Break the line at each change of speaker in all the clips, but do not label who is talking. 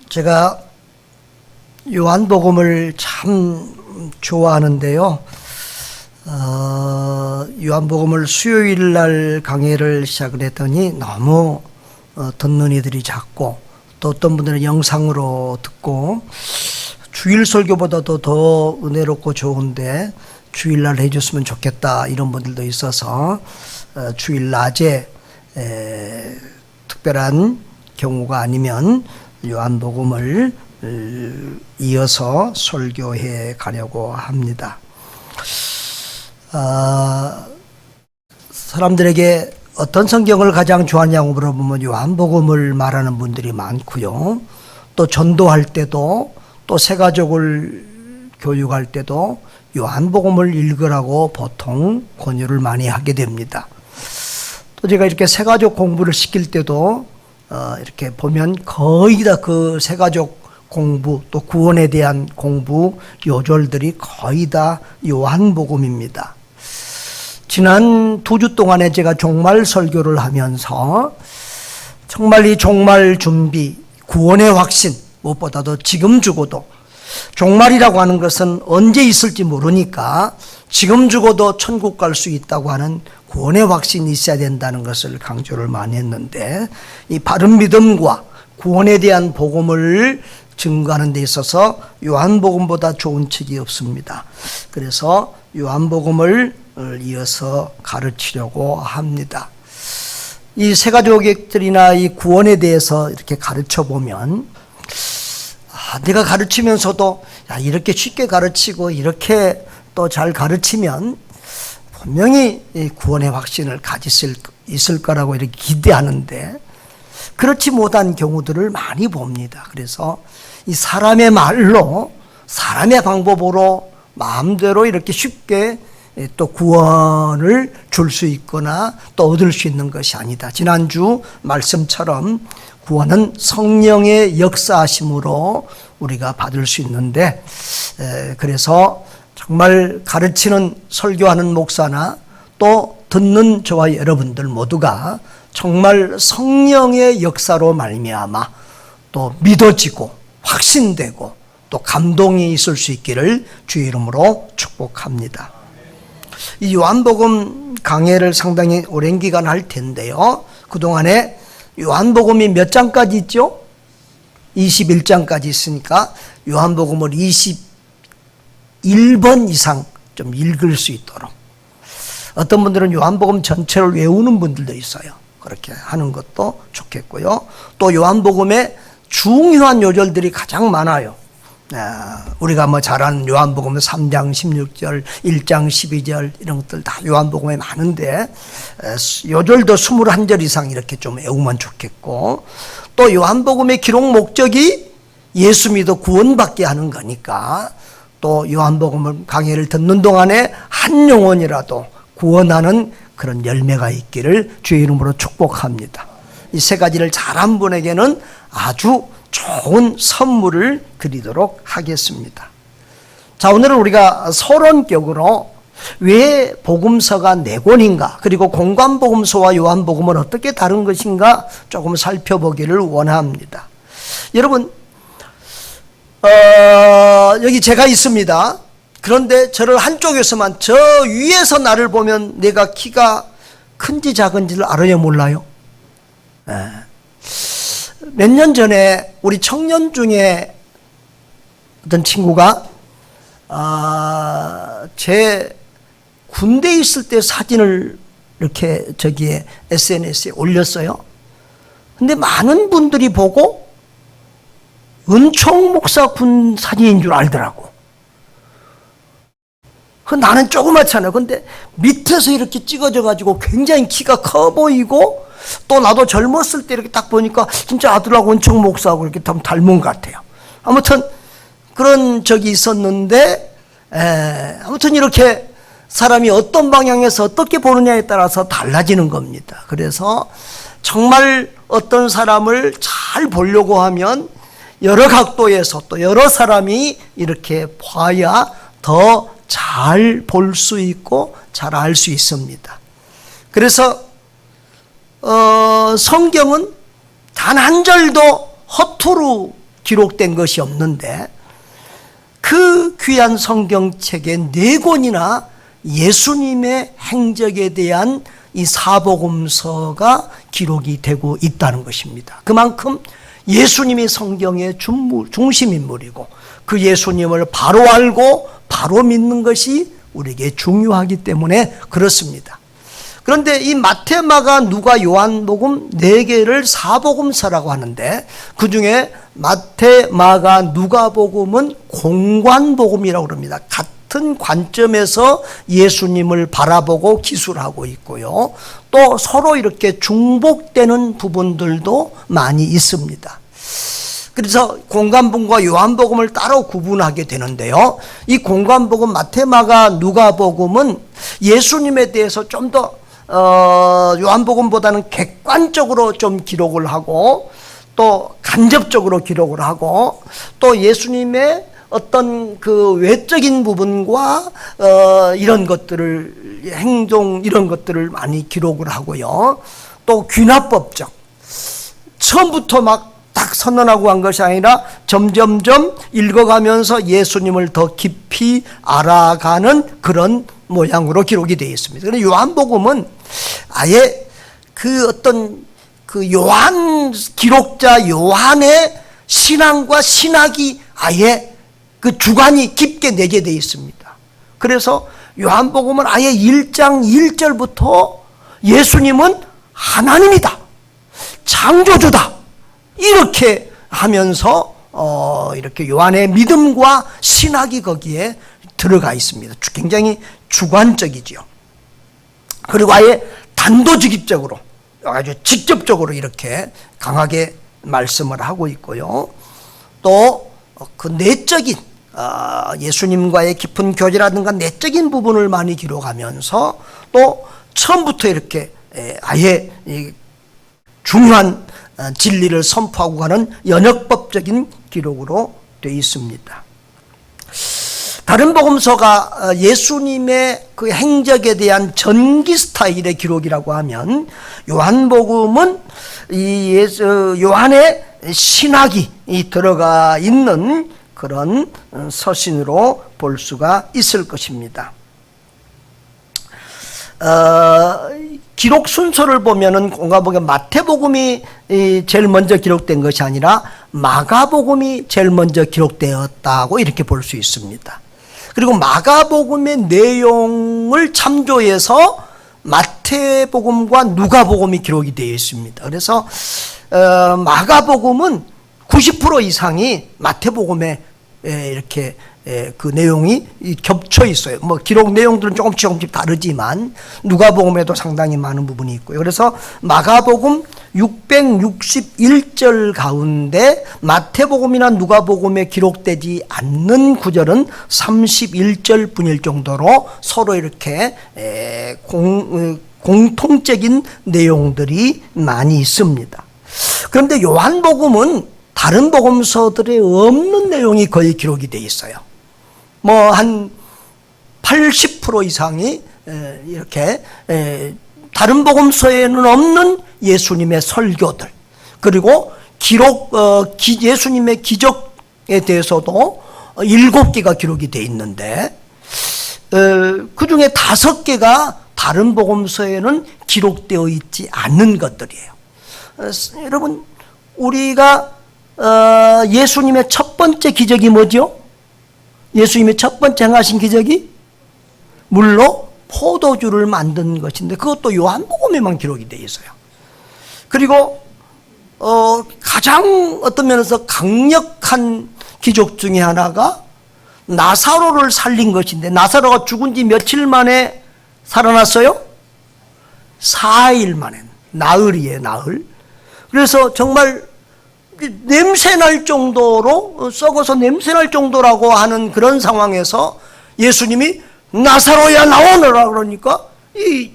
제가 요한복음을 참 좋아하는데요. 요한복음을 수요일 날 강의를 시작을 했더니 너무 듣는 이들이 작고, 또 어떤 분들은 영상으로 듣고, 주일 설교보다도 더 은혜롭고 좋은데 주일날 해줬으면 좋겠다 이런 분들도 있어서 주일 낮에 특별한 경우가 아니면 요한복음을 이어서 설교해 가려고 합니다. 사람들에게 어떤 성경을 가장 좋아하냐고 물어보면 요한복음을 말하는 분들이 많고요. 또 전도할 때도, 또 새가족을 교육할 때도 요한복음을 읽으라고 보통 권유를 많이 하게 됩니다. 또 제가 이렇게 새가족 공부를 시킬 때도 이렇게 보면 거의 다 그 새가족 공부, 또 구원에 대한 공부 요절들이 거의 다 요한복음입니다. 지난 2주 동안에 제가 종말 설교를 하면서 정말 이 종말 준비, 구원의 확신, 무엇보다도 지금 죽어도, 종말이라고 하는 것은 언제 있을지 모르니까 지금 죽어도 천국 갈 수 있다고 하는 구원의 확신이 있어야 된다는 것을 강조를 많이 했는데, 이 바른 믿음과 구원에 대한 복음을 증거하는 데 있어서 요한복음보다 좋은 책이 없습니다. 그래서 요한복음을 이어서 가르치려고 합니다. 이 새가족들이나 이 구원에 대해서 이렇게 가르쳐 보면, 내가 가르치면서도 이렇게 쉽게 가르치고 이렇게 또 잘 가르치면 분명히 구원의 확신을 가질 있을 거라고 이렇게 기대하는데, 그렇지 못한 경우들을 많이 봅니다. 그래서 이 사람의 말로, 사람의 방법으로 마음대로 이렇게 쉽게 또 구원을 줄 수 있거나 또 얻을 수 있는 것이 아니다. 지난주 말씀처럼 구원은 성령의 역사하심으로 우리가 받을 수 있는데, 그래서 정말 가르치는, 설교하는 목사나 또 듣는 저와 여러분들 모두가 정말 성령의 역사로 말미암아 또 믿어지고 확신되고 또 감동이 있을 수 있기를 주의 이름으로 축복합니다. 이 요한복음 강해를 상당히 오랜 기간 할 텐데요. 그동안에 요한복음이 몇 장까지 있죠? 21장까지 있으니까 요한복음을 21번 이상 좀 읽을 수 있도록, 어떤 분들은 요한복음 전체를 외우는 분들도 있어요. 그렇게 하는 것도 좋겠고요. 또 요한복음에 중요한 요절들이 가장 많아요. 우리가 잘 아는 요한복음은 3장 16절, 1장 12절 이런 것들 다 요한복음에 많은데, 요절도 21절 이상 이렇게 좀 외우면 좋겠고, 또 요한복음의 기록 목적이 예수 믿어 구원받게 하는 거니까 또 요한복음을 강의를 듣는 동안에 한 영혼이라도 구원하는 그런 열매가 있기를 주의 이름으로 축복합니다. 이 세 가지를 잘한 분에게는 아주 좋은 선물을 드리도록 하겠습니다. 자, 오늘은 우리가 서론격으로 왜 복음서가 4권인가, 그리고 공관복음서와 요한복음은 어떻게 다른 것인가 조금 살펴보기를 원합니다. 여러분, 여기 제가 있습니다. 그런데 저를 한쪽에서만, 저 위에서 나를 보면 내가 키가 큰지 작은지를 알아요, 몰라요? 몇 년 전에 우리 청년 중에 어떤 친구가 제 군대에 있을 때 사진을 이렇게 저기에 SNS에 올렸어요. 근데 많은 분들이 보고 은총 목사 군 사진인 줄 알더라고. 나는 조그맣잖아요. 근데 밑에서 이렇게 찍어져가지고 굉장히 키가 커 보이고, 또 나도 젊었을 때 이렇게 딱 보니까 진짜 아들하고 은총 목사하고 이렇게 닮은 것 같아요. 아무튼 그런 적이 있었는데, 아무튼 이렇게 사람이 어떤 방향에서 어떻게 보느냐에 따라서 달라지는 겁니다. 그래서 정말 어떤 사람을 잘 보려고 하면 여러 각도에서 또 여러 사람이 이렇게 봐야 더 잘 볼 수 있고 잘 알 수 있습니다. 그래서 성경은 단 한 절도 허투루 기록된 것이 없는데 그 귀한 성경책에 4권이나 예수님의 행적에 대한 이 사복음서가 기록이 되고 있다는 것입니다. 그만큼 예수님이 성경의 중심인물이고 그 예수님을 바로 알고 바로 믿는 것이 우리에게 중요하기 때문에 그렇습니다. 그런데 이 마태, 마가, 누가, 요한복음 4개를 사복음서라고 하는데 그 중에 마태, 마가, 누가복음은 공관복음이라고 합니다. 같은 관점에서 예수님을 바라보고 기술하고 있고요. 또 서로 이렇게 중복되는 부분들도 많이 있습니다. 그래서 공관복음과 요한복음을 따로 구분하게 되는데요. 이 공관복음 마태, 마가, 누가복음은 예수님에 대해서 좀 더 요한복음보다는 객관적으로 좀 기록을 하고 또 간접적으로 기록을 하고 또 예수님의 어떤 그 외적인 부분과 이런 것들을 행동 이런 것들을 많이 기록을 하고요. 또 귀납법적 처음부터 막 딱 선언하고 한 것이 아니라 점점점 읽어가면서 예수님을 더 깊이 알아가는 그런 모양으로 기록이 되어 있습니다. 그런데 요한복음은 아예 그 어떤 그 요한 기록자 요한의 신앙과 신학이 아예 그 주관이 깊게 내게 되어 있습니다. 그래서 요한복음은 아예 1장 1절부터 예수님은 하나님이다, 창조주다 이렇게 하면서 이렇게 요한의 믿음과 신학이 거기에 들어가 있습니다. 굉장히 주관적이지요. 그리고 아예 단도직입적으로 아주 직접적으로 이렇게 강하게 말씀을 하고 있고요. 또 그 내적인 예수님과의 깊은 교제라든가 내적인 부분을 많이 기록하면서 또 처음부터 이렇게 아예 중요한 진리를 선포하고 가는 연역법적인 기록으로 되어 있습니다. 다른 복음서가 예수님의 그 행적에 대한 전기 스타일의 기록이라고 하면 요한복음은 이 요한의 신학이 들어가 있는 그런 서신으로 볼 수가 있을 것입니다. 기록 순서를 보면은 공관복음 마태복음이 제일 먼저 기록된 것이 아니라 마가복음이 제일 먼저 기록되었다고 이렇게 볼 수 있습니다. 그리고 마가복음의 내용을 참조해서 마태복음과 누가복음이 기록이 되어 있습니다. 그래서 마가복음은 90% 이상이 마태복음에 이렇게 그 내용이 겹쳐 있어요. 뭐 기록 내용들은 조금씩 다르지만 누가복음에도 상당히 많은 부분이 있고요. 그래서 마가복음 661절 가운데 마태복음이나 누가복음에 기록되지 않는 구절은 31절 뿐일 정도로 서로 이렇게 공통적인 내용들이 많이 있습니다. 그런데 요한복음은 다른 복음서들에 없는 내용이 거의 기록이 되어 있어요. 뭐 한 80% 이상이 이렇게 다른 복음서에는 없는 예수님의 설교들, 그리고 예수님의 기적에 대해서도 7개가 기록이 되어 있는데 그 중에 5개가 다른 복음서에는 기록되어 있지 않는 것들이에요. 여러분, 우리가 예수님의 첫 번째 기적이 뭐죠? 예수님의 첫 번째 행하신 기적이 물로 포도주를 만든 것인데 그것도 요한복음에만 기록이 되어 있어요. 그리고 가장 어떤 면에서 강력한 기적 중에 하나가 나사로를 살린 것인데 나사로가 죽은 지 며칠 만에 살아났어요? 4일 만에. 나흘이에요, 나흘. 그래서 정말 냄새날 정도로 썩어서 냄새날 정도라고 하는 그런 상황에서 예수님이 나사로야 나오너라 그러니까 이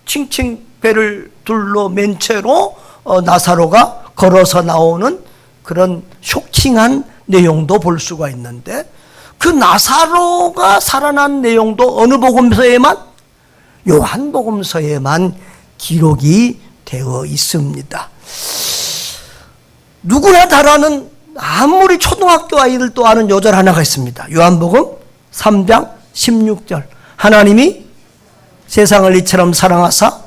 칭칭 배를 둘러 맨 채로 나사로가 걸어서 나오는 그런 쇼킹한 내용도 볼 수가 있는데 그 나사로가 살아난 내용도 어느 복음서에만? 요한복음서에만 기록이 되어 있습니다. 누구나 잘 아는, 아무리 초등학교 아이들도 아는 요절 하나가 있습니다. 요한복음 3장 16절. 하나님이 세상을 이처럼 사랑하사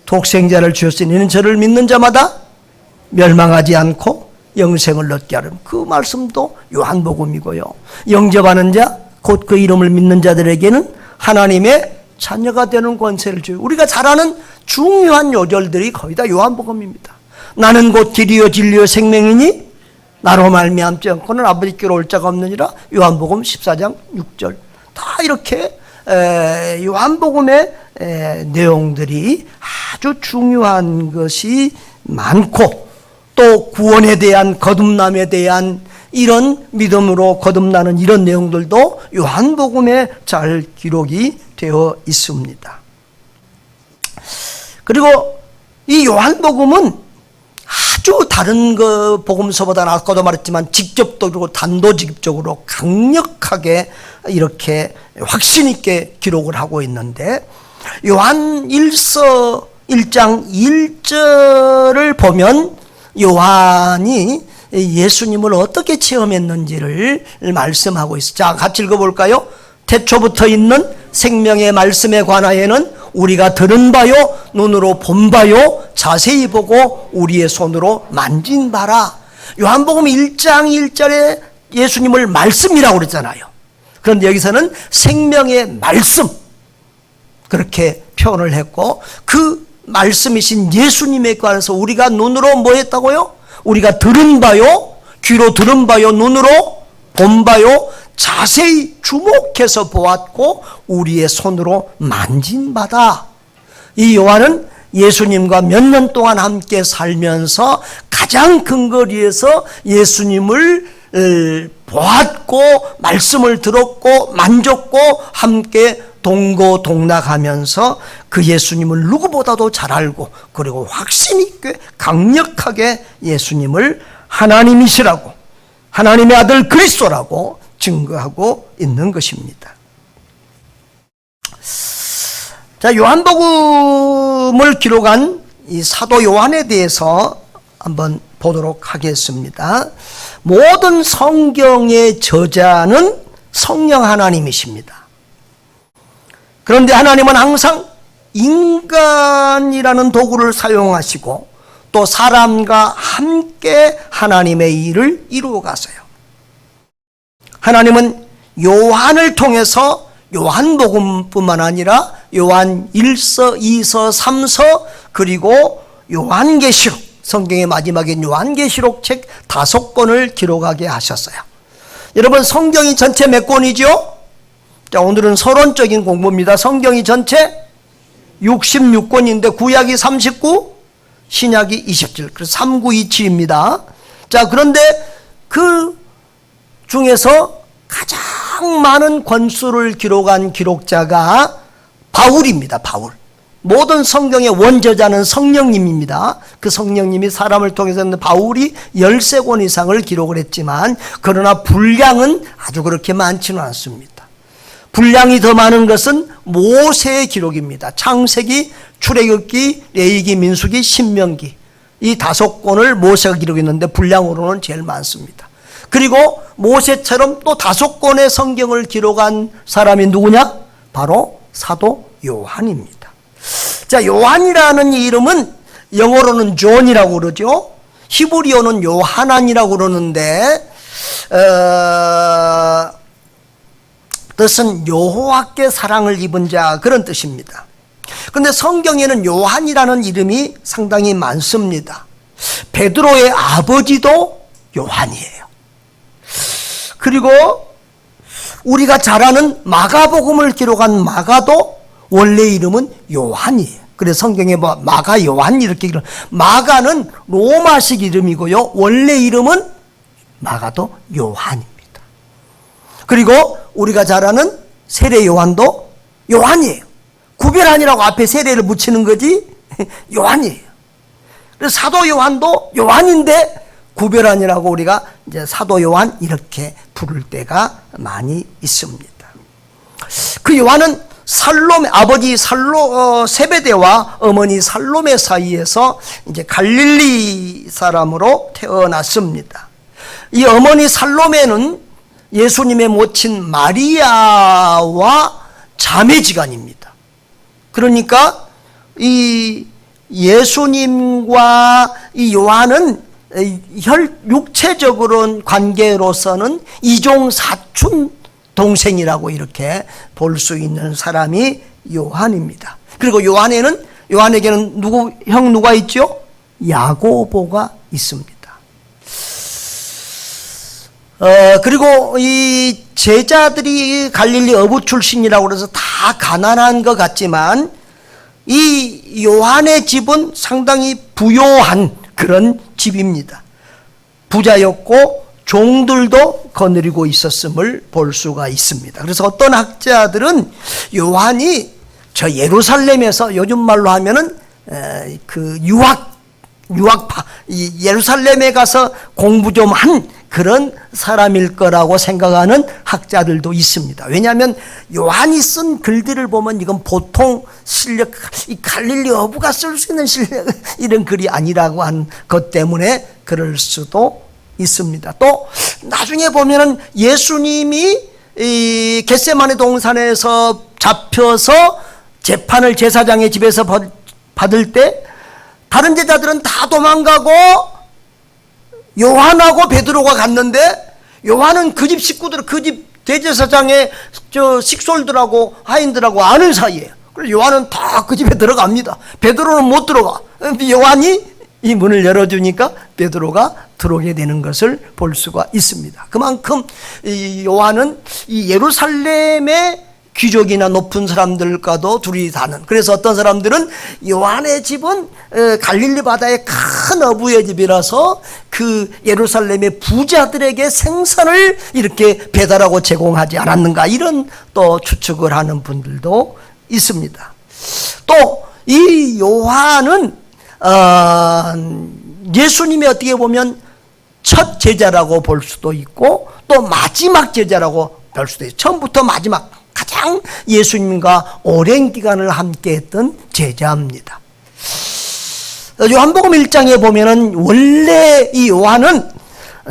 독생자를 주었으니 이는 저를 믿는 자마다 멸망하지 않고 영생을 얻게 하는, 그 말씀도 요한복음이고요. 영접하는 자, 곧 그 이름을 믿는 자들에게는 하나님의 자녀가 되는 권세를 줘요. 우리가 잘 아는 중요한 요절들이 거의 다 요한복음입니다. 나는 곧 길이요 진리요 생명이니 나로 말미암지 않고는 아버지께로 올 자가 없느니라. 요한복음 14장 6절. 다 이렇게 요한복음의 내용들이 아주 중요한 것이 많고, 또 구원에 대한, 거듭남에 대한 이런 믿음으로 거듭나는 이런 내용들도 요한복음에 잘 기록이 되어 있습니다. 그리고 이 요한복음은 아주 다른 그 복음서보다는 아까도 말했지만 직접적으로, 단도직입적으로 강력하게 이렇게 확신 있게 기록을 하고 있는데, 요한 1서 1장 1절을 보면 요한이 예수님을 어떻게 체험했는지를 말씀하고 있어요. 자, 같이 읽어볼까요? 태초부터 있는 생명의 말씀에 관하여는 우리가 들은 바요, 눈으로 본 바요, 자세히 보고 우리의 손으로 만진 바라. 요한복음 1장 1절에 예수님을 말씀이라고 그랬잖아요. 그런데 여기서는 생명의 말씀, 그렇게 표현을 했고, 그 말씀이신 예수님에 관해서 우리가 눈으로 뭐 했다고요? 우리가 들은 바요, 귀로 들은 바요, 눈으로 본 바요, 자세히 주목해서 보았고 우리의 손으로 만진 바다. 이 요한은 예수님과 몇 년 동안 함께 살면서 가장 근거리에서 예수님을 보았고 말씀을 들었고 만졌고 함께 동고동락하면서 그 예수님을 누구보다도 잘 알고, 그리고 확신 있게 강력하게 예수님을 하나님이시라고, 하나님의 아들 그리스도라고 증거하고 있는 것입니다. 자, 요한복음을 기록한 이 사도 요한에 대해서 한번 보도록 하겠습니다. 모든 성경의 저자는 성령 하나님이십니다. 그런데 하나님은 항상 인간이라는 도구를 사용하시고 또 사람과 함께 하나님의 일을 이루어 가세요. 하나님은 요한을 통해서 요한복음뿐만 아니라 요한 1서, 2서, 3서, 그리고 요한계시록, 성경의 마지막인 요한계시록 책 5권을 기록하게 하셨어요. 여러분, 성경이 전체 몇 권이죠? 자, 오늘은 서론적인 공부입니다. 성경이 전체 66권인데 구약이 39, 신약이 27, 그래서 3927입니다. 자, 그런데 그 중에서 가장 많은 권수를 기록한 기록자가 바울입니다. 바울. 모든 성경의 원저자는 성령님입니다. 그 성령님이 사람을 통해서 했는데 바울이 13권 이상을 기록을 했지만, 그러나 분량은 아주 그렇게 많지는 않습니다. 분량이 더 많은 것은 모세의 기록입니다. 창세기, 출애굽기, 레위기, 민수기, 신명기, 이 5권을 모세가 기록했는데 분량으로는 제일 많습니다. 그리고 모세처럼 또 5권의 성경을 기록한 사람이 누구냐? 바로 사도 요한입니다. 자, 요한이라는 이름은 영어로는 존이라고 그러죠. 히브리어는 요하난이라고 그러는데 뜻은 여호와께 사랑을 입은 자, 그런 뜻입니다. 그런데 성경에는 요한이라는 이름이 상당히 많습니다. 베드로의 아버지도 요한이에요. 그리고 우리가 잘 아는 마가복음을 기록한 마가도 원래 이름은 요한이에요. 그래서 성경에 뭐 마가 요한 이렇게 기록. 마가는 로마식 이름이고요. 원래 이름은 마가도 요한입니다. 그리고 우리가 잘 아는 세례 요한도 요한이에요. 구별하니라고 앞에 세례를 붙이는 거지 요한이에요. 그래서 사도 요한도 요한인데 구별하니라고 우리가 이제 사도 요한 이렇게 부를 때가 많이 있습니다. 그 요한은 살롬 아버지 세베대와 어머니 살롬의 사이에서 이제 갈릴리 사람으로 태어났습니다. 이 어머니 살로메는 예수님의 모친 마리아와 자매지간입니다. 그러니까 이 예수님과 이 요한은 육체적으로 관계로서는 이종 사촌 동생이라고 이렇게 볼 수 있는 사람이 요한입니다. 그리고 요한에게는 누가 있죠? 야고보가 있습니다. 그리고 이 제자들이 갈릴리 어부 출신이라고 해서 다 가난한 것 같지만 이 요한의 집은 상당히 부요한 그런 집입니다. 부자였고 종들도 거느리고 있었음을 볼 수가 있습니다. 그래서 어떤 학자들은 요한이 저 예루살렘에서 요즘 말로 하면은 그 예루살렘에 가서 공부 좀 한 그런 사람일 거라고 생각하는 학자들도 있습니다. 왜냐하면 요한이 쓴 글들을 보면 이건 보통 실력, 이 갈릴리 어부가 쓸 수 있는 실력, 이런 글이 아니라고 한 것 때문에 그럴 수도 있습니다. 또 나중에 보면은 예수님이 이 겟세마네 동산에서 잡혀서 재판을 제사장의 집에서 받을 때 다른 제자들은 다 도망가고 요한하고 베드로가 갔는데 요한은 그 집 식구들, 그 집 대제사장의 식솔들하고 하인들하고 아는 사이에요. 그래서 요한은 다 그 집에 들어갑니다. 베드로는 못 들어가. 요한이 이 문을 열어주니까 베드로가 들어오게 되는 것을 볼 수가 있습니다. 그만큼 이 요한은 이 예루살렘의 귀족이나 높은 사람들과도 둘이 사는, 그래서 어떤 사람들은 요한의 집은 갈릴리 바다의 큰 어부의 집이라서 그 예루살렘의 부자들에게 생선을 이렇게 배달하고 제공하지 않았는가, 이런 또 추측을 하는 분들도 있습니다. 또 이 요한은 예수님이 어떻게 보면 첫 제자라고 볼 수도 있고 또 마지막 제자라고 볼 수도 있어요. 처음부터 마지막 가장 예수님과 오랜 기간을 함께했던 제자입니다. 요한복음 1장에 보면은 원래 이 요한은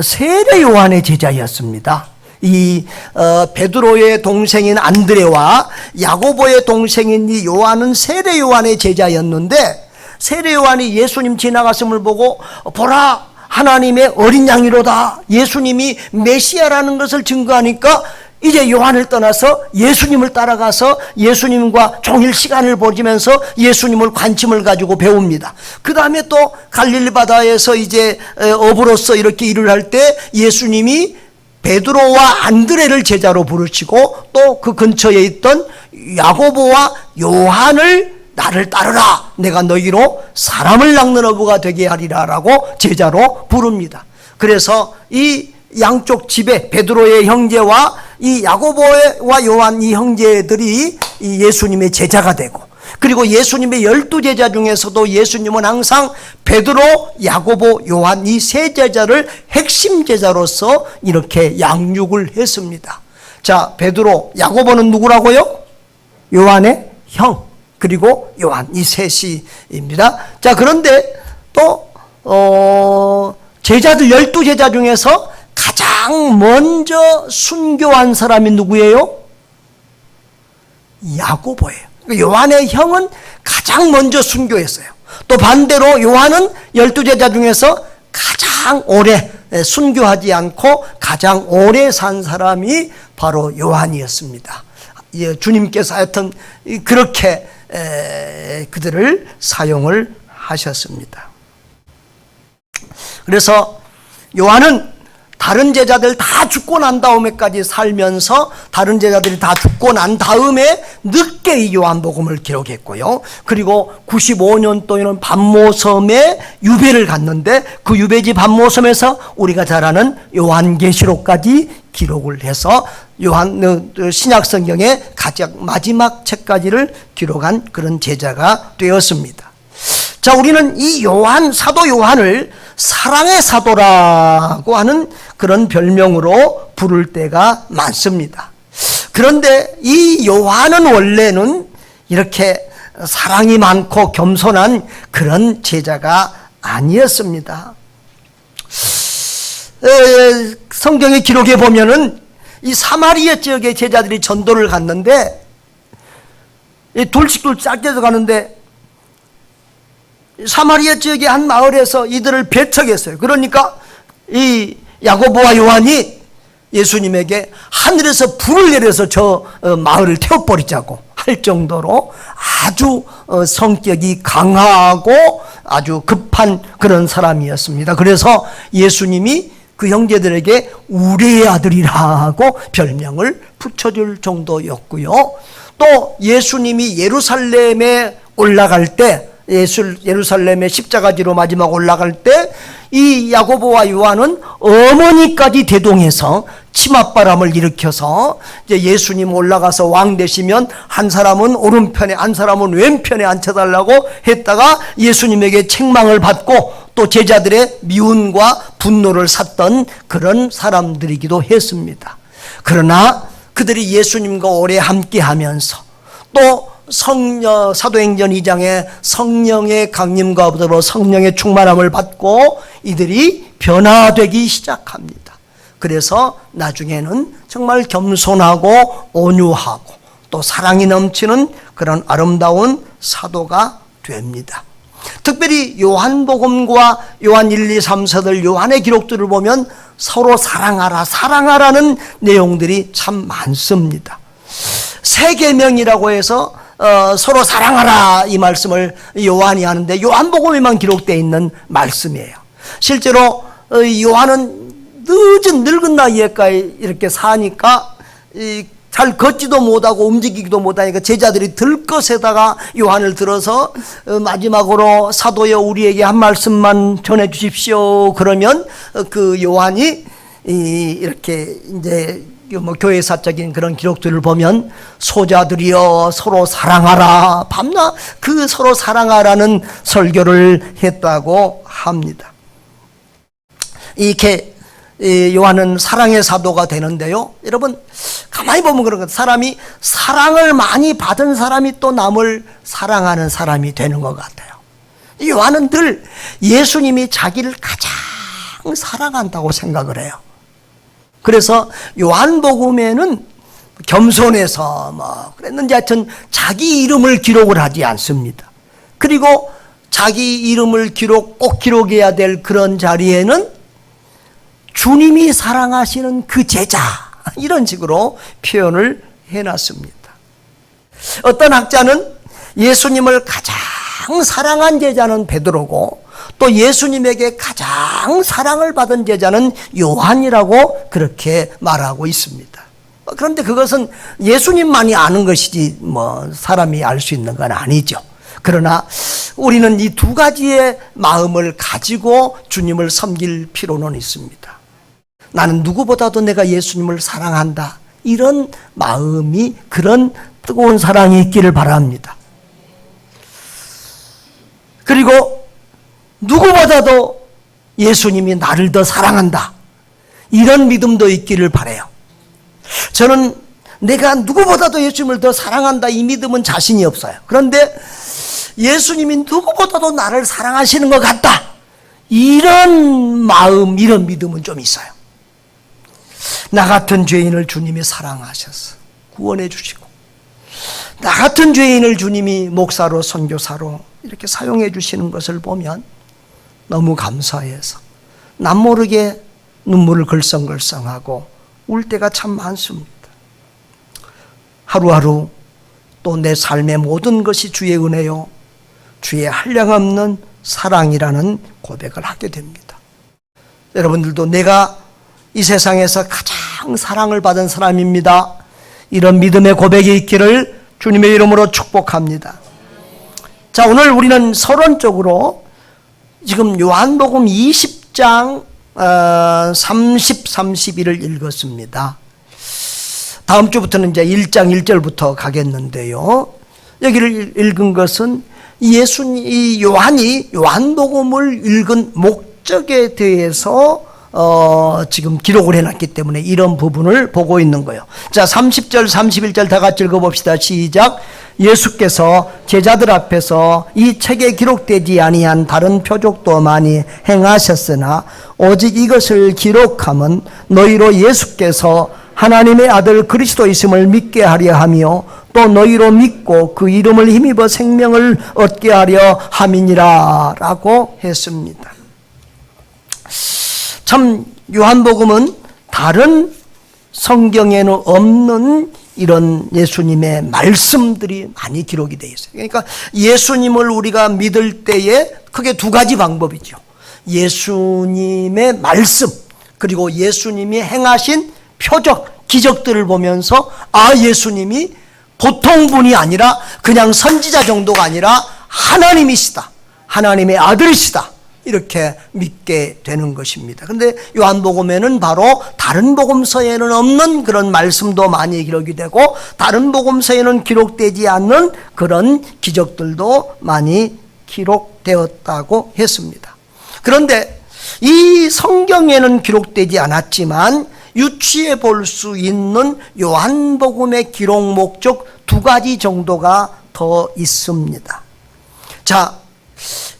세례 요한의 제자였습니다. 이 베드로의 동생인 안드레와 야고보의 동생인 이 요한은 세례 요한의 제자였는데, 세례 요한이 예수님 지나갔음을 보고 보라 하나님의 어린 양이로다, 예수님이 메시아라는 것을 증거하니까 이제 요한을 떠나서 예수님을 따라가서 예수님과 종일 시간을 보내면서 예수님을 관심을 가지고 배웁니다. 그 다음에 또 갈릴리 바다에서 이제 어부로서 이렇게 일을 할 때 예수님이 베드로와 안드레를 제자로 부르시고 또 그 근처에 있던 야고보와 요한을 나를 따르라, 내가 너희로 사람을 낚는 어부가 되게 하리라 라고 제자로 부릅니다. 그래서 이 양쪽 집에 베드로의 형제와 이 야고보와 요한 이 형제들이 이 예수님의 제자가 되고, 그리고 예수님의 12제자 중에서도 예수님은 항상 베드로, 야고보, 요한 이 세 제자를 핵심 제자로서 이렇게 양육을 했습니다. 자, 베드로, 야고보는 누구라고요? 요한의 형, 그리고 요한, 이 셋이입니다. 자, 그런데 또 제자들 12제자 중에서 가장 먼저 순교한 사람이 누구예요? 야고보예요. 요한의 형은 가장 먼저 순교했어요. 또 반대로 요한은 12제자 중에서 가장 오래 순교하지 않고 가장 오래 산 사람이 바로 요한이었습니다. 주님께서 하여튼 그렇게 그들을 사용을 하셨습니다. 그래서 요한은 다른 제자들 다 죽고 난 다음에까지 살면서, 다른 제자들이 다 죽고 난 다음에 늦게 이 요한복음을 기록했고요. 그리고 95년도에는 반모섬에 유배를 갔는데 그 유배지 반모섬에서 우리가 잘 아는 요한계시록까지 기록을 해서 신약 성경의 가장 마지막 책까지를 기록한 그런 제자가 되었습니다. 자, 우리는 이 사도 요한을 사랑의 사도라고 하는 그런 별명으로 부를 때가 많습니다. 그런데 이 요한은 원래는 이렇게 사랑이 많고 겸손한 그런 제자가 아니었습니다. 성경의 기록에 보면은 이 사마리아 지역의 제자들이 전도를 갔는데 둘씩 짝져서 가는데 사마리아 지역의 한 마을에서 이들을 배척했어요. 그러니까 이 야고보와 요한이 예수님에게 하늘에서 불을 내려서 저 마을을 태워버리자고 할 정도로 아주 성격이 강하고 아주 급한 그런 사람이었습니다. 그래서 예수님이 그 형제들에게 우리의 아들이라고 별명을 붙여줄 정도였고요. 또 예수님이 예루살렘에 올라갈 때, 예루살렘의 십자가지로 마지막 올라갈 때 이 야고보와 요한은 어머니까지 대동해서 치맛바람을 일으켜서 이제 예수님 올라가서 왕 되시면 한 사람은 오른편에 한 사람은 왼편에 앉혀달라고 했다가 예수님에게 책망을 받고 또 제자들의 미움과 분노를 샀던 그런 사람들이기도 했습니다. 그러나 그들이 예수님과 오래 함께하면서 또 사도행전 2장에 성령의 강림과 더불어 성령의 충만함을 받고 이들이 변화되기 시작합니다. 그래서 나중에는 정말 겸손하고 온유하고 또 사랑이 넘치는 그런 아름다운 사도가 됩니다. 특별히 요한복음과 요한 1, 2, 3서들 요한의 기록들을 보면 서로 사랑하라는 내용들이 참 많습니다. 세 계명이라고 해서 서로 사랑하라 이 말씀을 요한이 하는데 요한복음에만 기록되어 있는 말씀이에요. 실제로 요한은 늙은 나이에까지 이렇게 사니까 잘 걷지도 못하고 움직이기도 못하니까 제자들이 들것에다가 요한을 들어서 마지막으로 사도여 우리에게 한 말씀만 전해 주십시오. 그러면 그 요한이 이렇게 이제 뭐 교회사적인 그런 기록들을 보면 소자들이여 서로 사랑하라 밤낮 그 서로 사랑하라는 설교를 했다고 합니다. 이렇게 요한은 사랑의 사도가 되는데요. 여러분 가만히 보면 그런 것 사람이 사랑을 많이 받은 사람이 또 남을 사랑하는 사람이 되는 것 같아요. 요한은 늘 예수님이 자기를 가장 사랑한다고 생각을 해요. 그래서 요한복음에는 겸손해서 뭐 그랬는지 하여튼 자기 이름을 기록을 하지 않습니다. 그리고 자기 이름을 꼭 기록해야 될 그런 자리에는 주님이 사랑하시는 그 제자 이런 식으로 표현을 해놨습니다. 어떤 학자는 예수님을 가장 사랑한 제자는 베드로고 또 예수님에게 가장 사랑을 받은 제자는 요한이라고 그렇게 말하고 있습니다. 그런데 그것은 예수님만이 아는 것이지 뭐 사람이 알 수 있는 건 아니죠. 그러나 우리는 이 두 가지의 마음을 가지고 주님을 섬길 필요는 있습니다. 나는 누구보다도 내가 예수님을 사랑한다. 이런 마음이 그런 뜨거운 사랑이 있기를 바랍니다. 그리고 누구보다도 예수님이 나를 더 사랑한다. 이런 믿음도 있기를 바라요. 저는 내가 누구보다도 예수님을 더 사랑한다. 이 믿음은 자신이 없어요. 그런데 예수님이 누구보다도 나를 사랑하시는 것 같다. 이런 마음, 이런 믿음은 좀 있어요. 나 같은 죄인을 주님이 사랑하셔서 구원해 주시고 나 같은 죄인을 주님이 목사로 선교사로 이렇게 사용해 주시는 것을 보면 너무 감사해서 남모르게 눈물을 글썽글썽하고 울 때가 참 많습니다. 하루하루 또 내 삶의 모든 것이 주의 은혜요 주의 한량없는 사랑이라는 고백을 하게 됩니다. 여러분들도 내가 이 세상에서 가장 사랑을 받은 사람입니다. 이런 믿음의 고백이 있기를 주님의 이름으로 축복합니다. 자, 오늘 우리는 서론적으로 지금 요한복음 20장 30, 31을 읽었습니다. 다음 주부터는 이제 1장 1절부터 가겠는데요. 여기를 읽은 것은 요한이 요한복음을 읽은 목적에 대해서 지금 기록을 해놨기 때문에 이런 부분을 보고 있는 거예요. 자, 30절 31절 다 같이 읽어봅시다. 시작. 예수께서 제자들 앞에서 이 책에 기록되지 아니한 다른 표적도 많이 행하셨으나 오직 이것을 기록함은 너희로 예수께서 하나님의 아들 그리스도이심을 믿게 하려 하며 또 너희로 믿고 그 이름을 힘입어 생명을 얻게 하려 함이니라 라고 했습니다. 참 요한복음은 다른 성경에는 없는 이런 예수님의 말씀들이 많이 기록이 되어 있어요. 그러니까 예수님을 우리가 믿을 때에 크게 두 가지 방법이죠. 예수님의 말씀, 그리고 예수님이 행하신 표적, 기적들을 보면서 예수님이 보통 분이 아니라 그냥 선지자 정도가 아니라 하나님이시다, 하나님의 아들이시다, 이렇게 믿게 되는 것입니다. 그런데 요한복음에는 바로 다른 복음서에는 없는 그런 말씀도 많이 기록이 되고 다른 복음서에는 기록되지 않는 그런 기적들도 많이 기록되었다고 했습니다. 그런데 이 성경에는 기록되지 않았지만 유추해 볼 수 있는 요한복음의 기록 목적 두 가지 정도가 더 있습니다. 자,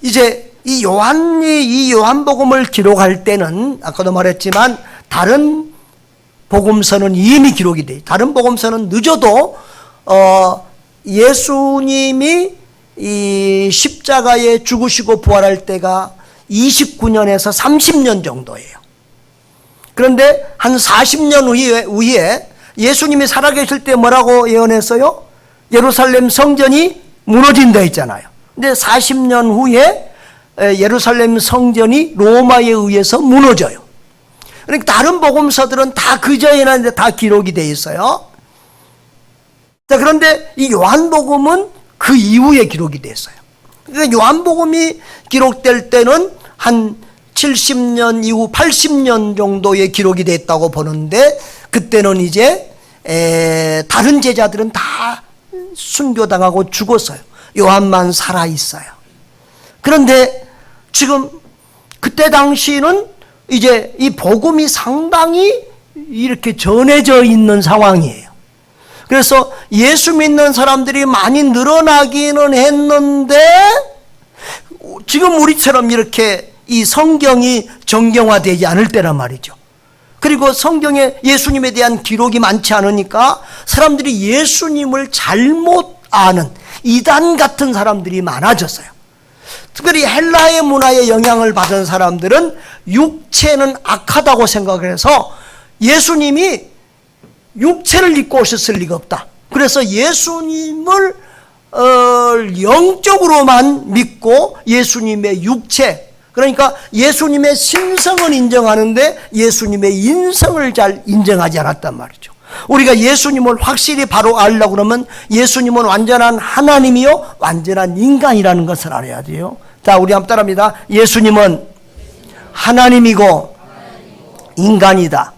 이제 이 요한복음을 기록할 때는 아까도 말했지만 다른 복음서는 이미 기록이 돼요. 다른 복음서는 늦어도 예수님이 이 십자가에 죽으시고 부활할 때가 29년에서 30년 정도예요. 그런데 한 40년 후에 예수님이 살아계실 때 뭐라고 예언했어요? 예루살렘 성전이 무너진다 했잖아요. 근데 40년 후에 예루살렘 성전이 로마에 의해서 무너져요. 그러니까 다른 복음서들은 다 그전에나 다 기록이 되어 있어요. 자, 그런데 이 요한복음은 그 이후에 기록이 됐어요. 그러니까 요한복음이 기록될 때는 한 70년 이후 80년 정도의 기록이 됐다고 보는데 그때는 이제 다른 제자들은 다 순교당하고 죽었어요. 요한만 살아있어요. 그런데 지금 그때 당시는 이제 이 복음이 상당히 이렇게 전해져 있는 상황이에요. 그래서 예수 믿는 사람들이 많이 늘어나기는 했는데 지금 우리처럼 이렇게 이 성경이 정경화되지 않을 때란 말이죠. 그리고 성경에 예수님에 대한 기록이 많지 않으니까 사람들이 예수님을 잘못 아는 이단 같은 사람들이 많아졌어요. 특별히 헬라의 문화에 영향을 받은 사람들은 육체는 악하다고 생각을 해서 예수님이 육체를 입고 오셨을 리가 없다. 그래서 예수님을 영적으로만 믿고 예수님의 육체, 그러니까 예수님의 신성은 인정하는데 예수님의 인성을 잘 인정하지 않았단 말이죠. 우리가 예수님을 확실히 바로 알려고 그러면 예수님은 완전한 하나님이요 완전한 인간이라는 것을 알아야 돼요. 자, 우리 한번 따라합니다. 예수님은 하나님이고 인간이다.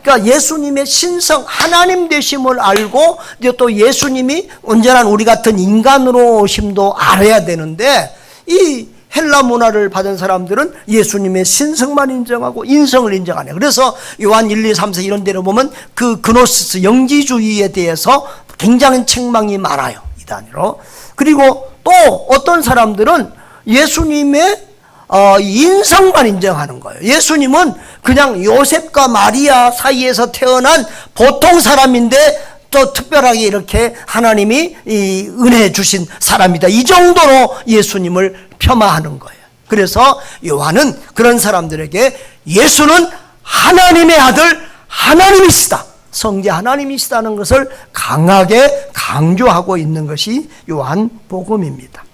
그러니까 예수님의 신성, 하나님 되심을 알고 이제 또 예수님이 온전한 우리 같은 인간으로 오심도 알아야 되는데 이 헬라 문화를 받은 사람들은 예수님의 신성만 인정하고 인성을 인정 안 해요. 그래서 요한 1, 2, 3, 4 이런 데로 보면 그 그노시스 영지주의에 대해서 굉장히 책망이 많아요. 이 단위로. 그리고 또 어떤 사람들은 예수님의 인성만 인정하는 거예요. 예수님은 그냥 요셉과 마리아 사이에서 태어난 보통 사람인데 또 특별하게 이렇게 하나님이 이 은혜 주신 사람이다. 이 정도로 예수님을 폄하하는 거예요. 그래서 요한은 그런 사람들에게 예수는 하나님의 아들, 하나님이시다, 성자 하나님이시다는 것을 강하게 강조하고 있는 것이 요한복음입니다.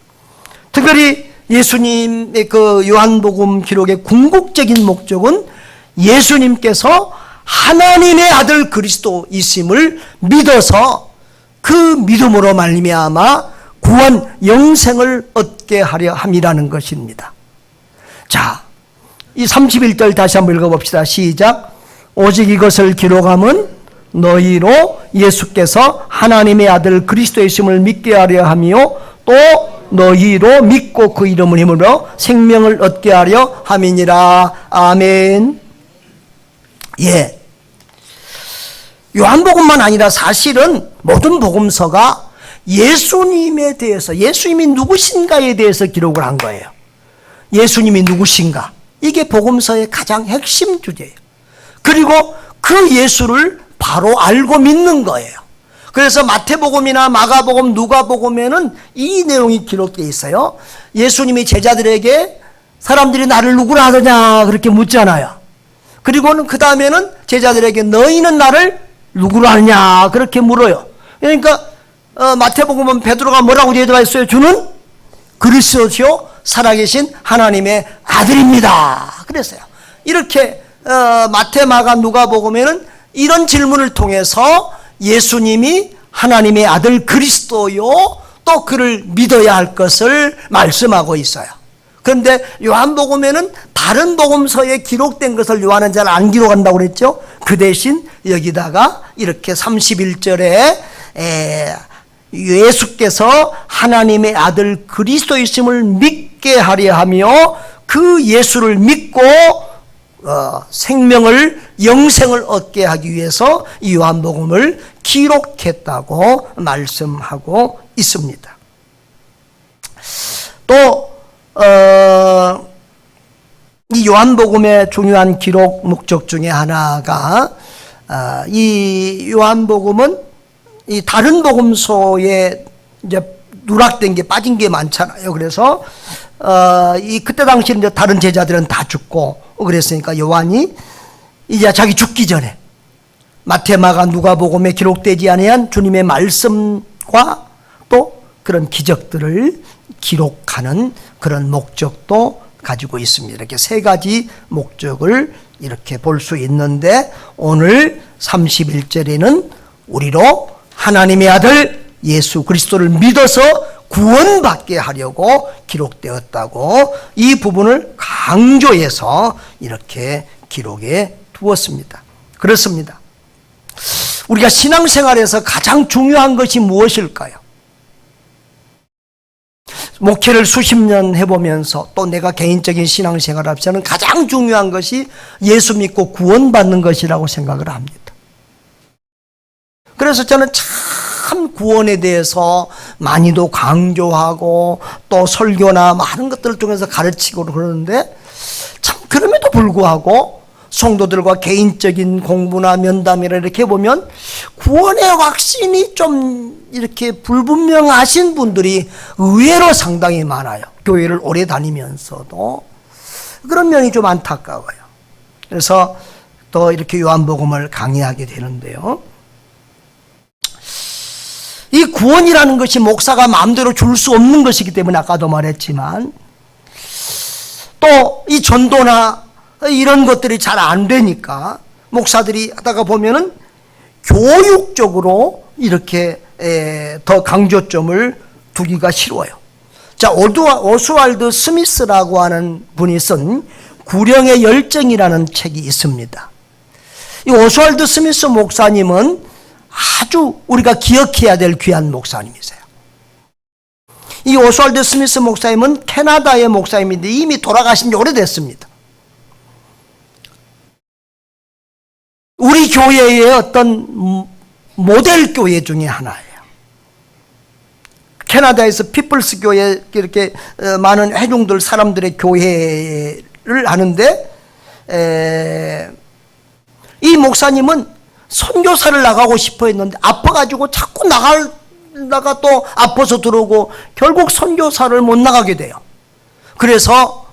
특별히 예수님의 그 요한복음 기록의 궁극적인 목적은 예수님께서 하나님의 아들 그리스도이심을 믿어서 그 믿음으로 말미암아 구원 영생을 얻게 하려 함이라는 것입니다. 자, 이 31절 다시 한번 읽어봅시다. 시작. 오직 이것을 기록함은 너희로 예수께서 하나님의 아들 그리스도이심을 믿게 하려 하며 또 너희로 믿고 그 이름을 힘으로 생명을 얻게 하려 함이니라. 아멘. 예. 요한복음만 아니라 사실은 모든 복음서가 예수님에 대해서, 예수님이 누구신가에 대해서 기록을 한 거예요. 예수님이 누구신가? 이게 복음서의 가장 핵심 주제예요. 그리고 그 예수를 바로 알고 믿는 거예요. 그래서 마태복음이나 마가복음, 누가복음에는 이 내용이 기록되어 있어요. 예수님이 제자들에게 사람들이 나를 누구라 하느냐 그렇게 묻잖아요. 그리고는 그 다음에는 제자들에게 너희는 나를 누구라 하느냐 그렇게 물어요. 그러니까 마태복음은 베드로가 뭐라고 대답했어요? 주는 그리스도시요 살아계신 하나님의 아들입니다. 그랬어요. 이렇게 마태, 마가, 누가복음에는 이런 질문을 통해서 예수님이 하나님의 아들 그리스도요 또 그를 믿어야 할 것을 말씀하고 있어요. 그런데 요한복음에는 다른 복음서에 기록된 것을 요한은 잘 안 기록한다고 그랬죠. 그 대신 여기다가 이렇게 31절에 예수께서 하나님의 아들 그리스도이심을 믿게 하려 하며 그 예수를 믿고 생명을, 영생을 얻게 하기 위해서 이 요한복음을 기록했다고 말씀하고 있습니다. 또 이 요한복음의 중요한 기록 목적 중에 하나가 이 요한복음은 이 다른 복음서에 이제 누락된 게 빠진 게 많잖아요. 그래서 이 그때 당시 이제 다른 제자들은 다 죽고 그랬으니까 요한이 이제 자기 죽기 전에 마태, 마가, 누가복음에 기록되지 아니한 주님의 말씀과 또 그런 기적들을 기록하는 그런 목적도 가지고 있습니다. 이렇게 세 가지 목적을 이렇게 볼 수 있는데 오늘 31절에는 우리로 하나님의 아들 예수 그리스도를 믿어서 구원받게 하려고 기록되었다고 이 부분을 강조해서 이렇게 기록해 두었습니다. 그렇습니다. 우리가 신앙생활에서 가장 중요한 것이 무엇일까요? 목회를 수십 년 해보면서 또 내가 개인적인 신앙생활을 하면서는 가장 중요한 것이 예수 믿고 구원받는 것이라고 생각을 합니다. 그래서 저는 참 구원에 대해서 많이도 강조하고 또 설교나 많은 것들을 통해서 가르치고 그러는데 참 그럼에도 불구하고 성도들과 개인적인 공부나 면담이나 이렇게 보면 구원의 확신이 좀 이렇게 불분명하신 분들이 의외로 상당히 많아요. 교회를 오래 다니면서도 그런 면이 좀 안타까워요. 그래서 또 이렇게 요한복음을 강의하게 되는데요. 이 구원이라는 것이 목사가 마음대로 줄 수 없는 것이기 때문에 아까도 말했지만 또 이 전도나 이런 것들이 잘 안 되니까 목사들이 하다가 보면은 교육적으로 이렇게 더 강조점을 두기가 쉬워요. 자, 오스왈드 스미스라고 하는 분이 쓴 구령의 열정이라는 책이 있습니다. 이 오스왈드 스미스 목사님은 아주 우리가 기억해야 될 귀한 목사님이세요. 이 오스왈드 스미스 목사님은 캐나다의 목사님인데 이미 돌아가신 지 오래됐습니다. 우리 교회의 어떤 모델 교회 중에 하나예요. 캐나다에서 피플스 교회 이렇게 많은 회중들 사람들의 교회를 하는데 이 목사님은 선교사를 나가고 싶어 했는데 아파가지고 자꾸 나가다가 또 아파서 들어오고 결국 선교사를 못 나가게 돼요. 그래서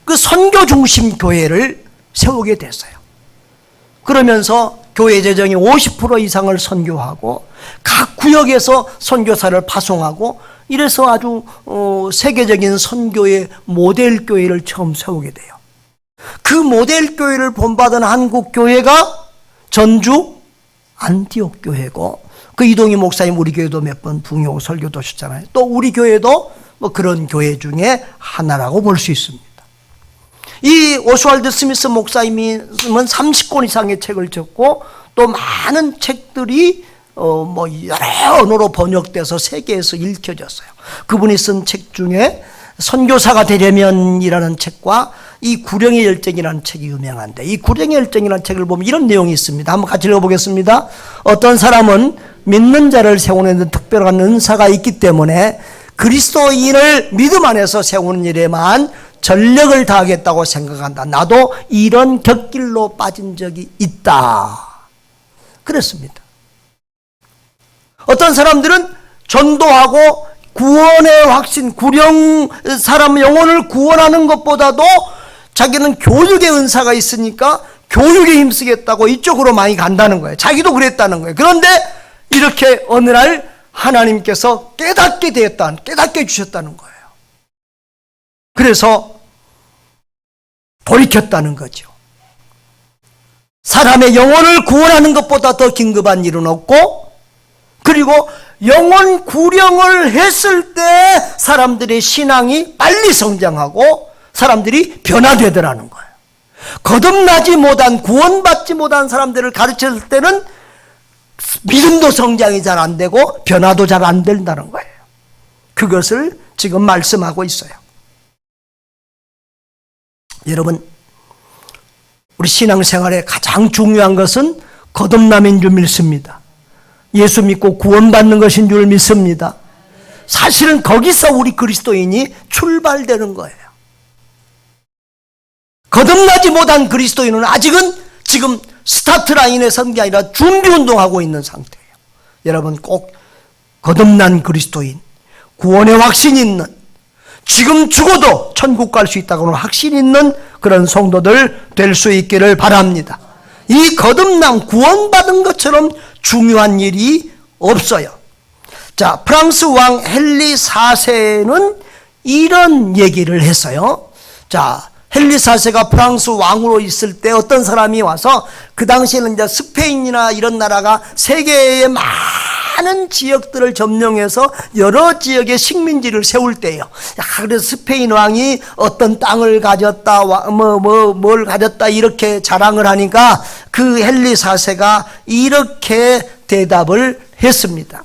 그 선교 중심 교회를 세우게 됐어요. 그러면서 교회 재정의 50% 이상을 선교하고 각 구역에서 선교사를 파송하고 이래서 아주 세계적인 선교의 모델 교회를 처음 세우게 돼요. 그 모델 교회를 본받은 한국 교회가 전주 안티옥 교회고 그 이동희 목사님 우리 교회도 몇 번 붕이오고 설교도 하셨잖아요. 또 우리 교회도 뭐 그런 교회 중에 하나라고 볼 수 있습니다. 이 오스왈드 스미스 목사님은 30권 이상의 책을 적고 또 많은 책들이 뭐 여러 언어로 번역돼서 세계에서 읽혀졌어요. 그분이 쓴 책 중에 선교사가 되려면이라는 책과 이 구령의 열정이라는 책이 유명한데, 이 구령의 열정이라는 책을 보면 이런 내용이 있습니다. 한번 같이 읽어보겠습니다. 어떤 사람은 믿는 자를 세우는 특별한 은사가 있기 때문에 그리스도인을 믿음 안에서 세우는 일에만 전력을 다하겠다고 생각한다. 나도 이런 곁길로 빠진 적이 있다. 그랬습니다. 어떤 사람들은 전도하고 구원의 확신, 구령 사람 영혼을 구원하는 것보다도 자기는 교육의 은사가 있으니까 교육에 힘쓰겠다고 이쪽으로 많이 간다는 거예요. 자기도 그랬다는 거예요. 그런데 이렇게 어느 날 하나님께서 깨닫게 주셨다는 거예요. 그래서 돌이켰다는 거죠. 사람의 영혼을 구원하는 것보다 더 긴급한 일은 없고, 그리고 영혼 구령을 했을 때 사람들의 신앙이 빨리 성장하고 사람들이 변화되더라는 거예요. 거듭나지 못한, 구원받지 못한 사람들을 가르쳤을 때는 믿음도 성장이 잘 안 되고 변화도 잘 안 된다는 거예요. 그것을 지금 말씀하고 있어요. 여러분, 우리 신앙생활에 가장 중요한 것은 거듭남인 줄 믿습니다. 예수 믿고 구원받는 것인 줄 믿습니다. 사실은 거기서 우리 그리스도인이 출발되는 거예요. 거듭나지 못한 그리스도인은 아직은 지금 스타트 라인에 선 게 아니라 준비 운동하고 있는 상태예요. 여러분, 꼭 거듭난 그리스도인, 구원의 확신 있는, 지금 죽어도 천국 갈 수 있다고는 확신 있는 그런 성도들 될 수 있기를 바랍니다. 이 거듭남, 구원받은 것처럼 중요한 일이 없어요. 자, 프랑스 왕 헨리 4세는 이런 얘기를 했어요. 자, 헨리 4세가 프랑스 왕으로 있을 때 어떤 사람이 와서, 그 당시에는 이제 스페인이나 이런 나라가 세계의 많은 지역들을 점령해서 여러 지역의 식민지를 세울 때예요. 그래서 스페인 왕이 어떤 땅을 가졌다, 뭘 가졌다 이렇게 자랑을 하니까 그 헨리 4세가 이렇게 대답을 했습니다.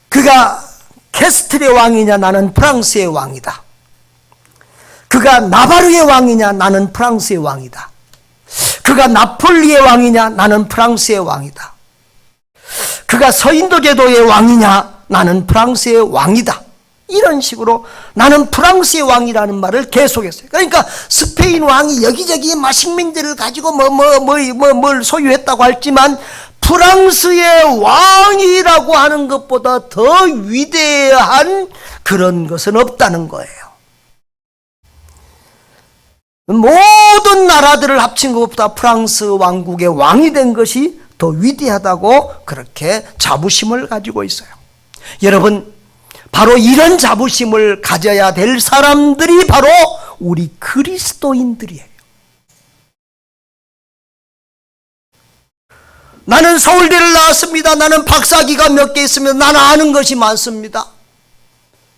그가 캐스트의 왕이냐, 나는 프랑스의 왕이다. 그가 나바르의 왕이냐, 나는 프랑스의 왕이다. 그가 나폴리의 왕이냐, 나는 프랑스의 왕이다. 그가 서인도 제도의 왕이냐, 나는 프랑스의 왕이다. 이런 식으로 나는 프랑스의 왕이라는 말을 계속했어요. 그러니까 스페인 왕이 여기저기 식민지를 가지고 뭘 소유했다고 했지만 프랑스의 왕이라고 하는 것보다 더 위대한 그런 것은 없다는 거예요. 모든 나라들을 합친 것보다 프랑스 왕국의 왕이 된 것이 더 위대하다고 그렇게 자부심을 가지고 있어요. 여러분, 바로 이런 자부심을 가져야 될 사람들이 바로 우리 그리스도인들이에요. 나는 서울대를 나왔습니다. 나는 박사학위가 몇 개 있으면 나는 아는 것이 많습니다.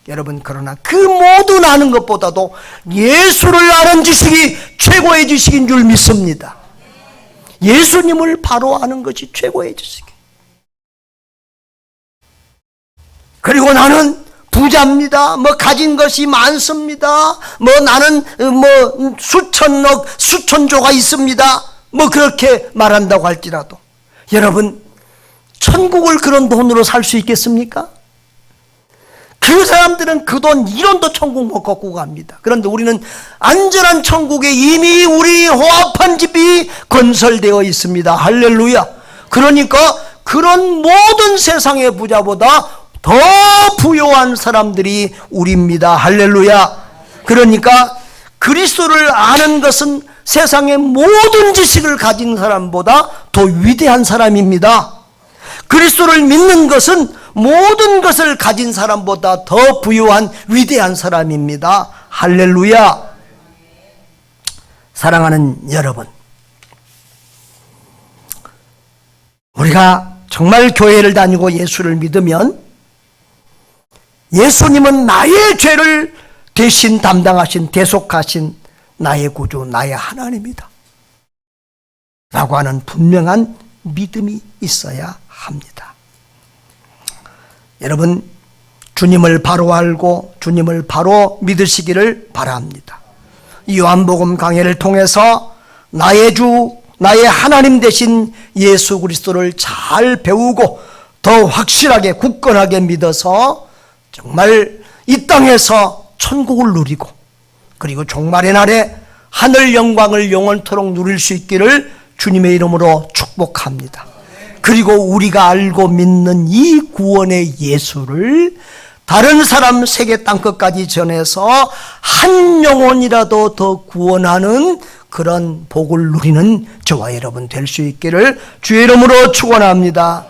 여러분, 그러나 그 모든 아는 것보다도 예수를 아는 지식이 최고의 지식인 줄 믿습니다. 예수님을 바로 아는 것이 최고의 지식이에요. 그리고 나는 부자입니다. 가진 것이 많습니다. 나는 수천억, 수천조가 있습니다. 그렇게 말한다고 할지라도, 여러분, 천국을 그런 돈으로 살 수 있겠습니까? 그 사람들은 그 돈 1원도 천국 못 갖고 갑니다. 그런데 우리는 안전한 천국에 이미 우리 호합한 집이 건설되어 있습니다. 할렐루야. 그러니까 그런 모든 세상의 부자보다 더 부유한 사람들이 우리입니다. 할렐루야. 그러니까 그리스도를 아는 것은 세상의 모든 지식을 가진 사람보다 더 위대한 사람입니다. 그리스도를 믿는 것은 모든 것을 가진 사람보다 더 부유한 위대한 사람입니다. 할렐루야. 사랑하는 여러분, 우리가 정말 교회를 다니고 예수를 믿으면 예수님은 나의 죄를 대신 담당하신, 대속하신 나의 구주, 나의 하나님이다 라고 하는 분명한 믿음이 있어야 합니다. 여러분, 주님을 바로 알고 주님을 바로 믿으시기를 바랍니다. 이 요한복음 강해를 통해서 나의 주, 나의 하나님 되신 예수 그리스도를 잘 배우고 더 확실하게 굳건하게 믿어서 정말 이 땅에서 천국을 누리고 그리고 종말의 날에 하늘 영광을 영원토록 누릴 수 있기를 주님의 이름으로 축복합니다. 그리고 우리가 알고 믿는 이 구원의 예수를 다른 사람 세계 땅끝까지 전해서 한 영혼이라도 더 구원하는 그런 복을 누리는 저와 여러분 될 수 있기를 주의 이름으로 축원합니다.